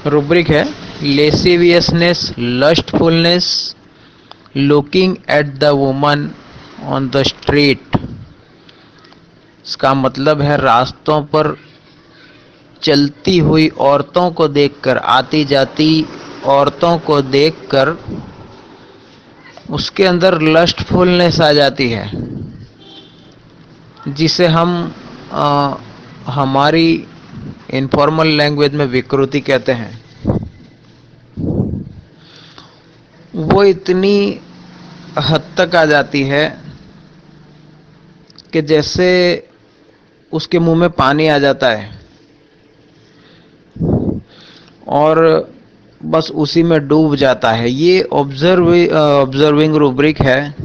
Rubric है lasciviousness, lustfulness, looking at the woman on the street. इसका मतलब है रास्तों पर चलती हुई औरतों को देखकर, आती जाती औरतों को देखकर उसके अंदर लस्टफुलनेस आ जाती है, जिसे हम हमारी इनफॉर्मल लैंग्वेज में विकृति कहते हैं। वो इतनी हद तक आ जाती है कि जैसे उसके मुंह में पानी आ जाता है और बस उसी में डूब जाता है। ये ऑब्जर्विंग रूब्रिक है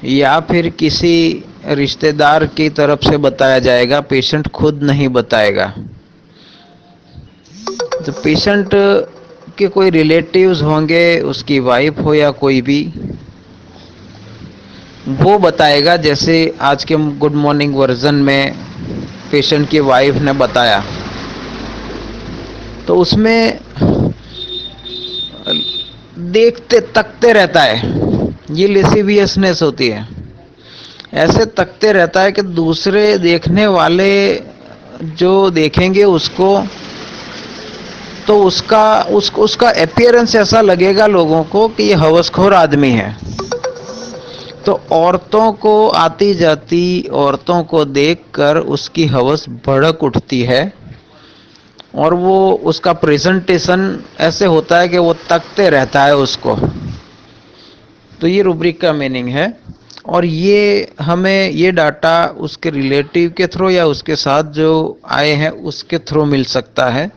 या फिर किसी रिश्तेदार की तरफ से बताया जाएगा, पेशेंट खुद नहीं बताएगा। तो पेशेंट के कोई रिलेटिव्स होंगे, उसकी वाइफ हो या कोई भी, वो बताएगा। जैसे आज के गुड मॉर्निंग वर्जन में पेशेंट की वाइफ ने बताया, तो उसमें देखते तकते रहता है, ये लेसिवियसनेस होती है। ऐसे तकते रहता है कि दूसरे देखने वाले जो देखेंगे उसको, तो उसका अपीयरेंस ऐसा लगेगा लोगों को कि ये हवसखोर आदमी है। तो औरतों को, आती जाती औरतों को देखकर उसकी हवस भड़क उठती है और वो उसका प्रेजेंटेशन ऐसे होता है कि वो तकते रहता है उसको। तो ये रूब्रिक का मीनिंग है। और ये हमें ये डाटा उसके रिलेटिव के थ्रू या उसके साथ जो आए हैं उसके थ्रू मिल सकता है।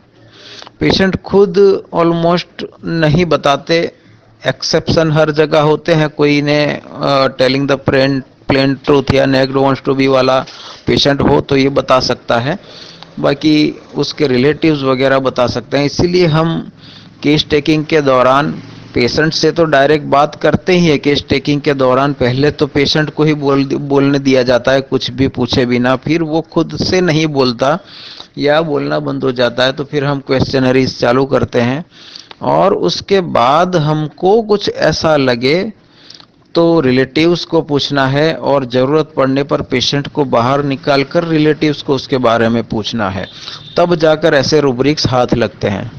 पेशेंट खुद ऑलमोस्ट नहीं बताते, एक्सेप्शन हर जगह होते हैं। कोई ने टेलिंग द प्लेन ट्रूथ या नेक्ड वांट्स टू बी वाला पेशेंट हो तो ये बता सकता है, बाकी उसके रिलेटिव्स वगैरह बता सकते हैं। इसीलिए हम केस टेकिंग के दौरान पेशेंट से तो डायरेक्ट बात करते ही है। केस टेकिंग के दौरान पहले तो पेशेंट को ही बोलने दिया जाता है, कुछ भी पूछे बिना। फिर वो खुद से नहीं बोलता या बोलना बंद हो जाता है तो फिर हम क्वेश्चनरीज चालू करते हैं। और उसके बाद हमको कुछ ऐसा लगे तो रिलेटिव्स को पूछना है और ज़रूरत पड़ने पर पेशेंट को बाहर निकालकर रिलेटिव्स को उसके बारे में पूछना है, तब जाकर ऐसे रूब्रिक्स हाथ लगते हैं।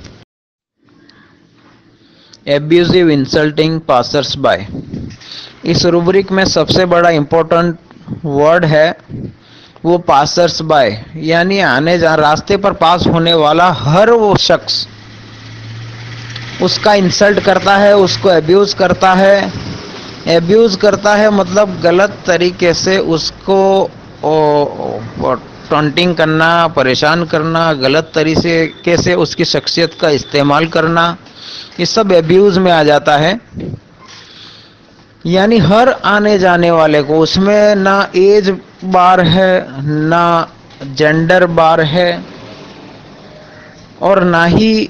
एब्यूजिव इंसल्टिंग पासर्स बाय, इस रूब्रिक में सबसे बड़ा इंपॉर्टेंट वर्ड है वो पासर्स बाय, यानी आने जा रास्ते पर पास होने वाला हर वो शख्स उसका इंसल्ट करता है, उसको एब्यूज करता है। एब्यूज करता है मतलब गलत तरीके से उसको टॉन्टिंग करना, परेशान करना, गलत तरीके से उसकी शख्सियत का इस्तेमाल करना, ये सब एब्यूज में आ जाता है। यानी हर आने जाने वाले को, उसमें ना एज बार है, ना जेंडर बार है, और ना ही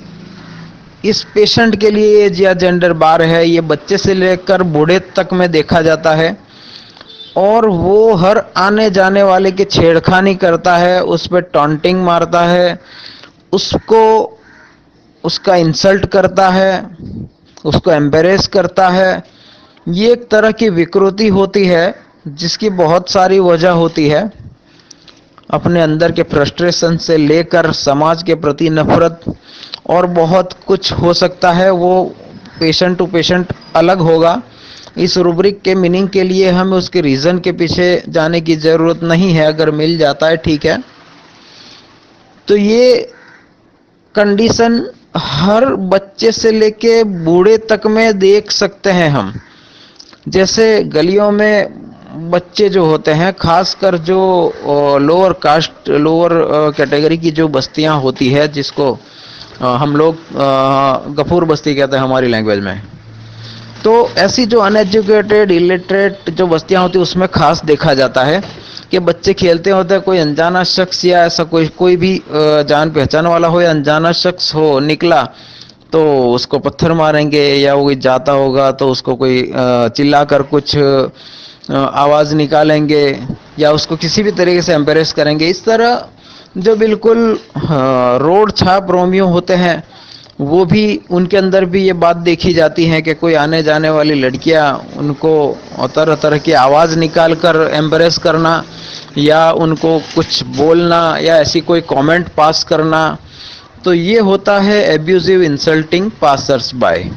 इस पेशेंट के लिए एज या जेंडर बार है। ये बच्चे से लेकर बूढ़े तक में देखा जाता है। और वो हर आने जाने वाले की छेड़खानी करता है, उस पर टॉन्टिंग मारता है, उसको उसका इंसल्ट करता है, उसको एम्बेरेस करता है। ये एक तरह की विकृति होती है जिसकी बहुत सारी वजह होती है, अपने अंदर के फ्रस्ट्रेशन से लेकर समाज के प्रति नफरत और बहुत कुछ हो सकता है। वो पेशेंट टू पेशेंट अलग होगा। इस रूब्रिक के मीनिंग के लिए हमें उसके रीज़न के पीछे जाने की ज़रूरत नहीं है, अगर मिल जाता है ठीक है। तो ये कंडीशन हर बच्चे से लेके बूढ़े तक में देख सकते हैं हम। जैसे गलियों में बच्चे जो होते हैं, खासकर जो लोअर कास्ट, लोअर कैटेगरी की जो बस्तियां होती है, जिसको हम लोग गफूर बस्ती कहते हैं हमारी लैंग्वेज में, तो ऐसी जो अनएजुकेटेड, इलिटरेट जो बस्तियां होती है उसमें खास देखा जाता है कि बच्चे खेलते होते हैं, कोई अनजाना शख्स या ऐसा कोई भी जान पहचान वाला हो या अनजाना शख्स हो निकला तो उसको पत्थर मारेंगे, या वो जाता होगा तो उसको कोई चिल्लाकर कुछ आवाज़ निकालेंगे या उसको किसी भी तरीके से एम्बेरेस करेंगे। इस तरह जो बिल्कुल रोड छाप रोमियो होते हैं वो भी उनके अंदर भी ये बात देखी जाती है कि कोई आने जाने वाली लड़कियां उनको तरह तरह की आवाज़ निकाल कर एम्ब्रेस करना या उनको कुछ बोलना या ऐसी कोई कमेंट पास करना, तो ये होता है एब्यूजिव इंसल्टिंग पासर्स बाय।